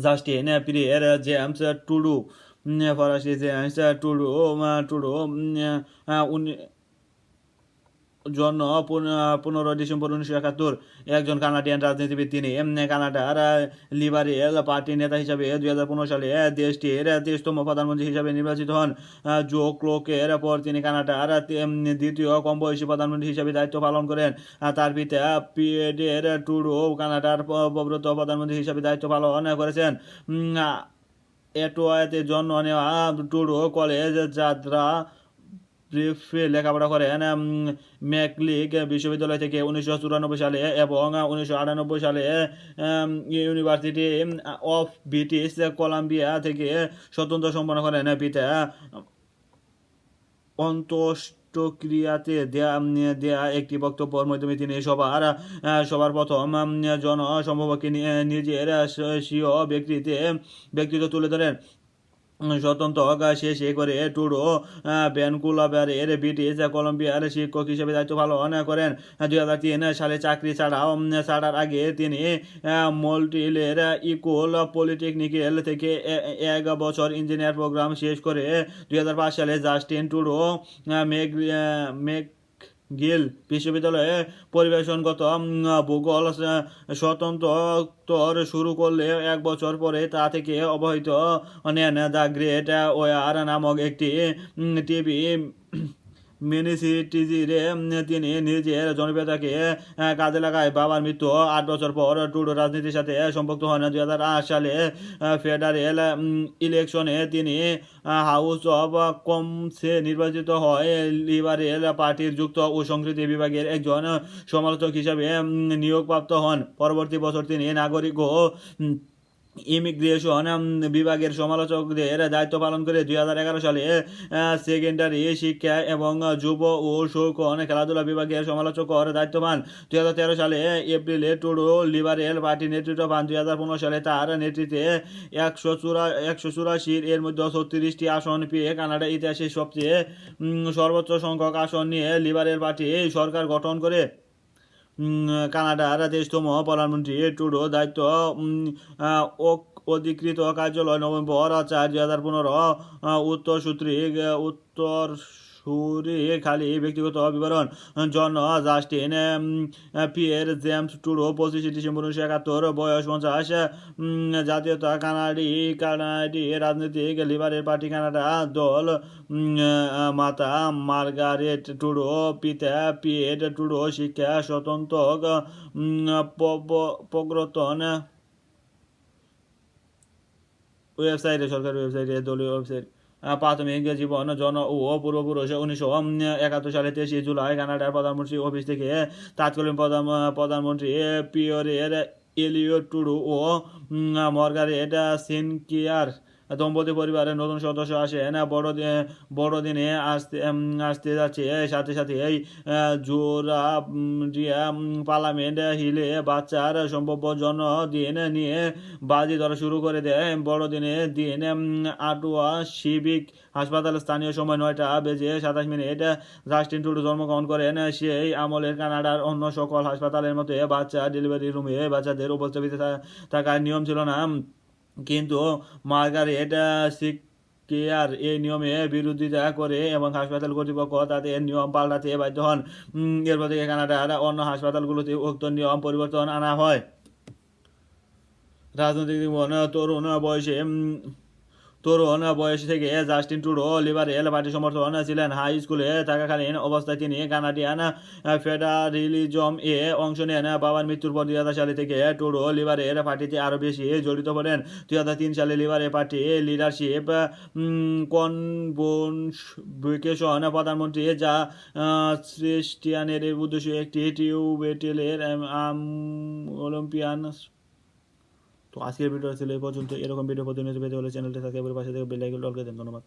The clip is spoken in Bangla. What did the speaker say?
জাস্টিন পিয়ের জেমস টুডু ফরাসি জেমস টুডু টুডু জন্ম 15 ডিসেম্বর 1971, একজন কানাডিয়ান রাজনীতিবিদ। তিনি কানাডার লিবারেল পার্টির নেতা হিসাবে 2015 সালে দেশটির 23তম প্রধানমন্ত্রী হিসাবে নির্বাচিত হন। জো ক্লোকের পর তিনি কানাডার দ্বিতীয় কম বয়সী প্রধানমন্ত্রী হিসাবে দায়িত্ব পালন করেন। তার পিতা পিয়ের টুডু কানাডার প্রব্রত প্রধানমন্ত্রী হিসাবে দায়িত্ব পালন করেছেন। এটোয়াতে জন্ম নেওয়া টুডু কলেজ যাত্রা ব্রিফে লেখাপড়া করেন ম্যাকলিক বিশ্ববিদ্যালয় থেকে 1994 সালে এবং 1998 সালে ইউনিভার্সিটি অফ ব্রিটিশ কলাম্বিয়া থেকে স্বতন্ত্র সম্পন্ন করেন। পিতা অন্ত্যেষ্টিক্রিয়াতে দেয়া একটি বক্তব্যের মাধ্যমে তিনি সবার প্রথম জনসমক্ষে নিজের স্বীয় ব্যক্তিত্ব তুলে ধরেন। স্বতন্ত্র শেষে করে টুডু ভ্যানকুভারের ব্রিটিশ কলম্বিয়ার শিক্ষক হিসেবে দায়িত্ব পালন করেন। 2003 সালে চাকরি ছাড়ার আগে তিনি মন্ট্রিলের ইকোল পলিটেকনিক্যাল থেকে 1 বছর ইঞ্জিনিয়ার প্রোগ্রাম শেষ করে 2005 সালে জাস্টিন টুডু গিল বিশ্ববিদ্যালয়ে পরিবেশনগত ভূগোল স্বতন্ত্র শুরু করলে 1 বছর পরে তা থেকে অব্যাহতি নেন। দ্য গ্রেট ওয়ার নামক একটি টিভি মিনিসিটিজিরে তিনি নিজের জনপ্রিয়তাকে কাজে লাগায়। বাবার মৃত্যু 8 বছর পর টুডু রাজনীতির সাথে সম্পৃক্ত হন। 2008 সালে ফেডারেল ইলেকশনে তিনি হাউস অব কমন্সে নির্বাচিত হয়। লিবারেল পার্টির যুক্ত ও সংস্কৃতি বিভাগের একজন সমালোচক হিসাবে নিয়োগপ্রাপ্ত হন। পরবর্তী বছর তিনি নাগরিক ও ইমিগ্রেশন বিভাগের সমালোচকদের দায়িত্ব পালন করে 2011 সালে সেকেন্ডারি শিক্ষা এবং যুব ও সৌকন খেলাধুলা বিভাগের সমালোচকের দায়িত্ব পান। 2013 সালে এপ্রিলে টুডু লিবারেল পার্টির নেতৃত্ব পান। 2015 সালে তার নেতৃত্বে 184 এর মধ্যে 36টি আসন পেয়ে কানাডা ইতিহাসে সর্বোচ্চ সংখ্যক আসন নিয়ে লিবারেল পার্টি সরকার গঠন করে। কানাডার 23তম প্রধানমন্ত্রী টুডু দায়িত্ব অধিকৃত কার্যালয় নভেম্বর 4, 2015 উত্তরসূরি খালি ব্যক্তিগত বিবরণ। John Justin Pierre James Tudu 25 December 1971, বয়স 50, জাতীয়তা কানাডি, রাজনৈতিক লিবারেল পার্টি কানাডা দল, মাতা মার্গারেট টুডু, পিতা পিয়ের টুডু, শিক্ষা স্বতন্ত্র প্রবর্তন ওয়েবসাইটে, সরকারি ওয়েবসাইটে, দলীয় ওয়েবসাইট। প্রাথমিক জীবন জন ও পূর্বপুরুষ। 1971 সালে 23 জুলাই কানাডার প্রধানমন্ত্রী অফিস থেকে তৎকালীন প্রধানমন্ত্রী পিয়ের এলিয়ট টুডু ও মার্গারেট সিনক্লিয়ার দম্পতি পরিবারের নতুন সদস্য আসেন। বড়দিনে আসতে যাচ্ছে সাথে সাথে এই জোরাডিয়া পার্লামেন্ট হিলে বাচ্চার সম্ভাব্য জন্মদিন নিয়ে বাজি ধরা শুরু করে দেয়। বড়দিনের দিন আটোয়া সিভিক হাসপাতালে স্থানীয় সময় 9:27 জাস্টিন টুডু জন্মগ্রহণ করেন। সেই আমলের কানাডার অন্য সকল হাসপাতালের মতো বাচ্চা ডেলিভারি রুমে বাচ্চাদের উপস্থিত থাকার নিয়ম ছিল না, কিন্তু মার্গারেট কেয়ার এই নিয়মে বিরোধিতা করে এবং হাসপাতাল কর্তৃপক্ষ তাদের নিয়ম পাল্টাতে বাধ্য হন। এরপর থেকে কানাডার অন্য হাসপাতালগুলোতে উক্ত নিয়ম পরিবর্তন আনা হয়। রাজনৈতিক জীবন। তরুণ বয়স থেকে জাস্টিন টুডু লিবারেল পার্টি সমর্থন ছিলেন। হাই স্কুলে থাকাকালীন অবস্থায় তিনি কানাডিয়ান ফেডারেলিজম এ অংশ নেন। বাবার মৃত্যুর পর 2000 সালে থেকে টুডু লিবারেল পার্টিতে আরও বেশি জড়িত হলেন। 2003 সালে লিবারেল পার্টি লিডারশিপ কনভোকেশন প্রধানমন্ত্রী যা খ্রিস্টিয়ানের উদ্দেশ্যে একটি টিউবেটেলের অলিম্পিয়ান। তো আজকের ভিডিও ছিল এই পর্যন্ত। এরকম ভিডিও প্রতিনিয়ত পেতে হলে চ্যানেলটি সাবস্ক্রাইব করে পাশে থেকে বেল আইকন অল করে দেন। ধন্যবাদ।